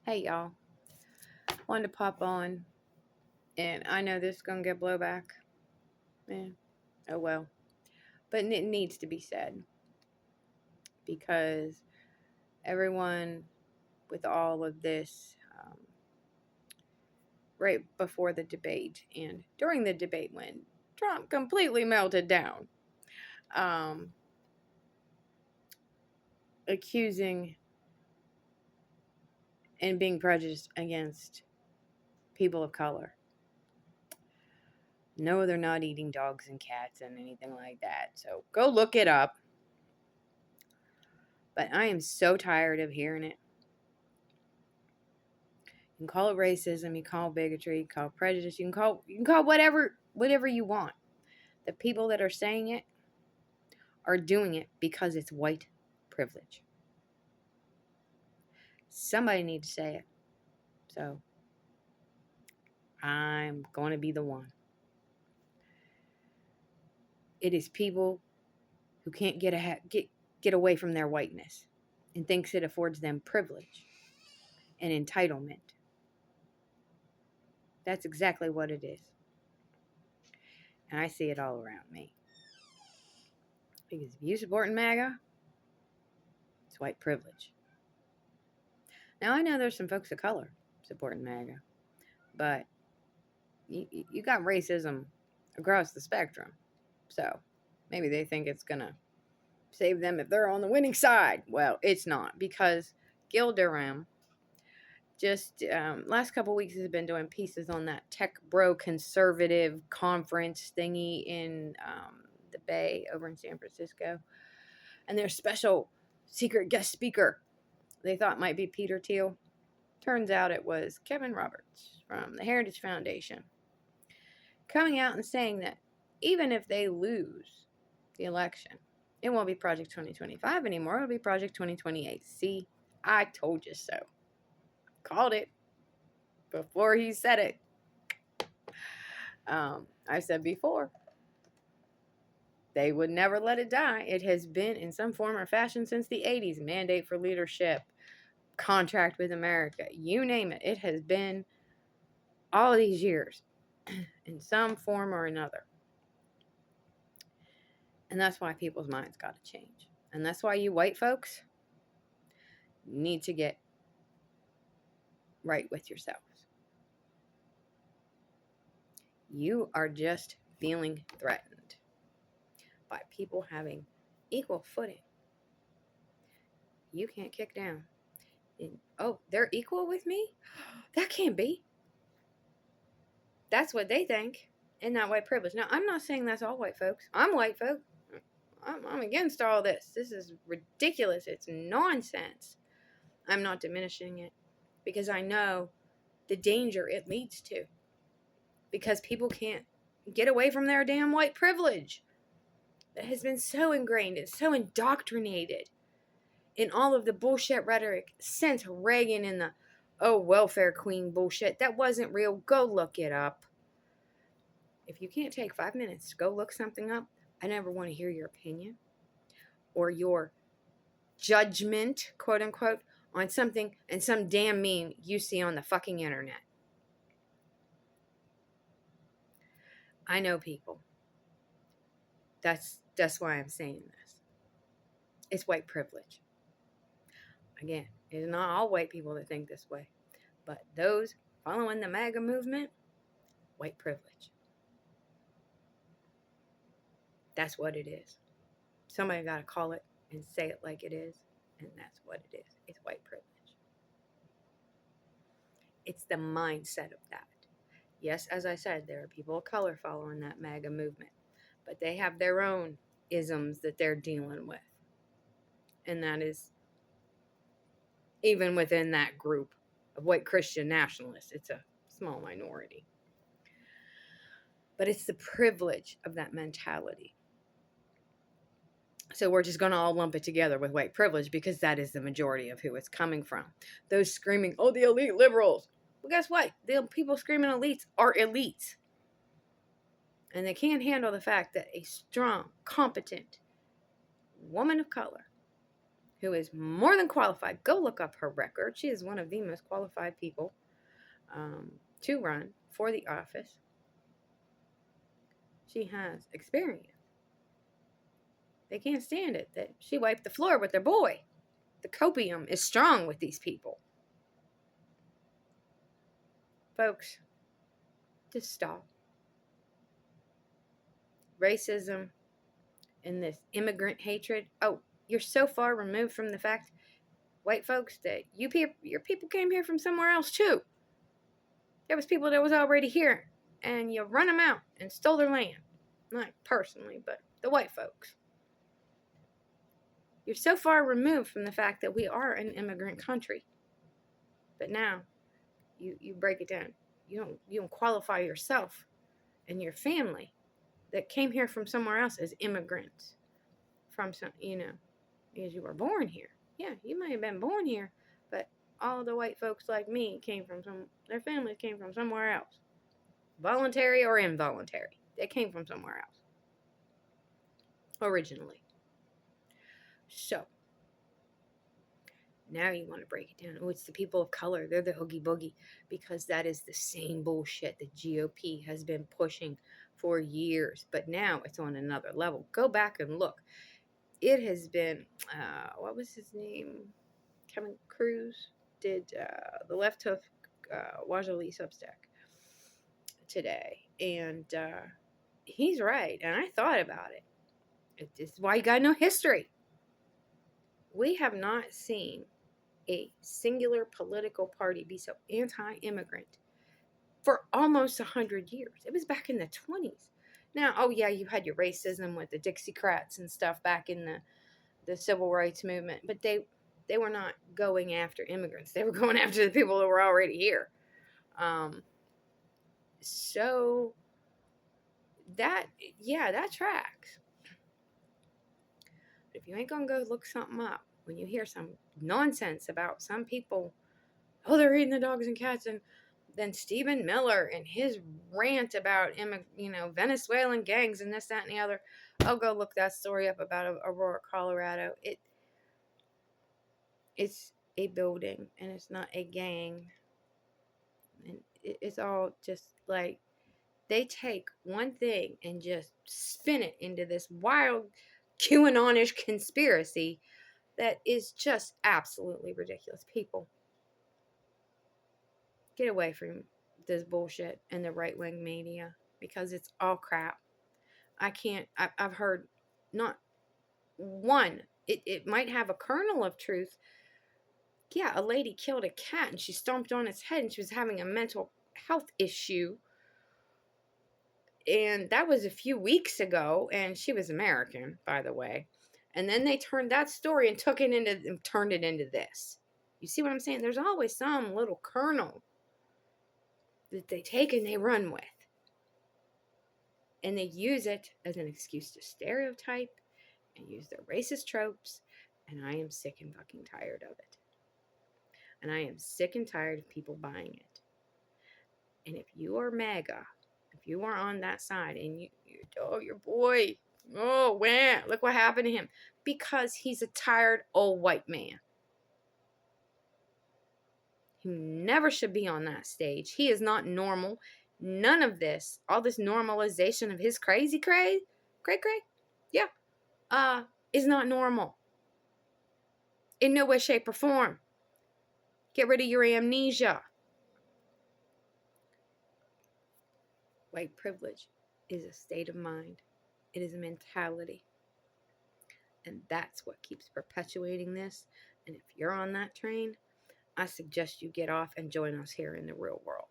Hey y'all, wanted to pop on, and I know this is gonna get blowback. Eh, oh well, but it needs to be said because everyone with all of this, right before the debate and during the debate when Trump completely melted down, um, accusing and being prejudiced against people of color. No, they're not eating dogs and cats and anything like that. So go look it up. But I am so tired of hearing it. You can call it racism, you can call it bigotry, you can call it prejudice, you can call whatever you want. The people that are saying it are doing it because it's white privilege. Somebody needs to say it. So I'm going to be the one. It is people who can't get away from their whiteness and thinks it affords them privilege and entitlement. That's exactly what it is. And I see it all around me. Because if you support MAGA, it's white privilege. Now, I know there's some folks of color supporting MAGA, but you got racism across the spectrum. So maybe they think it's going to save them if they're on the winning side. Well, it's not, because Gil Durham just last couple weeks has been doing pieces on that tech bro conservative conference thingy in the Bay over in San Francisco. And their special secret guest speaker they thought might be Peter Thiel. Turns out it was Kevin Roberts from the Heritage Foundation coming out and saying that even if they lose the election, it won't be Project 2025 anymore. It'll be Project 2028. See, I told you so. Called it before he said it. I said before, they would never let it die. It has been in some form or fashion since the 80s. Mandate for leadership, contract with America, you name it. It has been all of these years in some form or another. And that's why people's minds got to change. And that's why you white folks need to get right with yourselves. You are just feeling threatened by people having equal footing. You can't kick down. Oh, they're equal with me? That can't be. That's what they think. And not white privilege. Now, I'm not saying that's all white folks. I'm white folk. I'm against all this. This is ridiculous. It's nonsense. I'm not diminishing it because I know the danger it leads to. Because people can't get away from their damn white privilege. That has been so ingrained and so indoctrinated in all of the bullshit rhetoric since Reagan and the welfare queen bullshit. That wasn't real. Go look it up. If you can't take 5 minutes to go look something up, I never want to hear your opinion or your judgment, quote unquote, on something and some damn meme you see on the fucking internet. I know people. That's why I'm saying this. It's white privilege. Again, it's not all white people that think this way, but those following the MAGA movement, white privilege. That's what it is. Somebody got to call it and say it like it is, and that's what it is. It's white privilege. It's the mindset of that. Yes, as I said, there are people of color following that MAGA movement, but they have their own isms that they're dealing with. And that is, even within that group of white Christian nationalists, it's a small minority. But it's the privilege of that mentality. So we're just going to all lump it together with white privilege because that is the majority of who it's coming from. Those screaming, oh, the elite liberals. Well, guess what? The people screaming elites are elites. And they can't handle the fact that a strong, competent woman of color who is more than qualified. Go look up her record. She is one of the most qualified people to run for the office. She has experience. They can't stand it that she wiped the floor with their boy. The copium is strong with these people. Folks, just stop. Racism and this immigrant hatred. Oh, you're so far removed from the fact, white folks, that your people came here from somewhere else too. There was people that was already here, and you run them out and stole their land. Not personally, but the white folks. You're so far removed from the fact that we are an immigrant country. But now, you break it down. You don't qualify yourself and your family that came here from somewhere else as immigrants. From some, because you were born here. Yeah, you may have been born here, but all the white folks like me their families came from somewhere else. Voluntary or involuntary. They came from somewhere else. Originally. So, now you want to break it down. Oh, it's the people of color. They're the oogie boogie. Because that is the same bullshit the GOP has been pushing for years. But now it's on another level. Go back and look. It has been, what was his name? Kevin Cruz did the Left Hoof Wajali Substack today. And he's right. And I thought about it. This is why you got no history. We have not seen a singular political party be so anti-immigrant for almost 100 years. It was back in the 20s. Now, oh yeah, you had your racism with the Dixiecrats and stuff back in the civil rights movement, but they were not going after immigrants. They were going after the people that were already here. So that tracks. If you ain't gonna go look something up, when you hear some nonsense about some people, oh, they're eating the dogs and cats, and then Stephen Miller and his rant about Venezuelan gangs and this, that, and the other. I'll go look that story up about Aurora, Colorado. It's a building, and it's not a gang. And it's all just like they take one thing and just spin it into this wild QAnonish conspiracy that is just absolutely ridiculous. People, get away from this bullshit and the right-wing media, because it's all crap. I've heard not one. It might have a kernel of truth. Yeah, a lady killed a cat and she stomped on its head and she was having a mental health issue. And that was a few weeks ago, and she was American, by the way. And then they turned that story and turned it into this. You see what I'm saying? There's always some little kernel that they take and they run with. And they use it as an excuse to stereotype and use their racist tropes. And I am sick and fucking tired of it. And I am sick and tired of people buying it. And if you are MAGA, if you are on that side and your boy, oh, man, look what happened to him. Because he's a tired old white man. He never should be on that stage. He is not normal. None of this, all this normalization of his cray, yeah, is not normal. In no way, shape, or form. Get rid of your amnesia. White privilege is a state of mind. It is a mentality. And that's what keeps perpetuating this. And if you're on that train, I suggest you get off and join us here in the real world.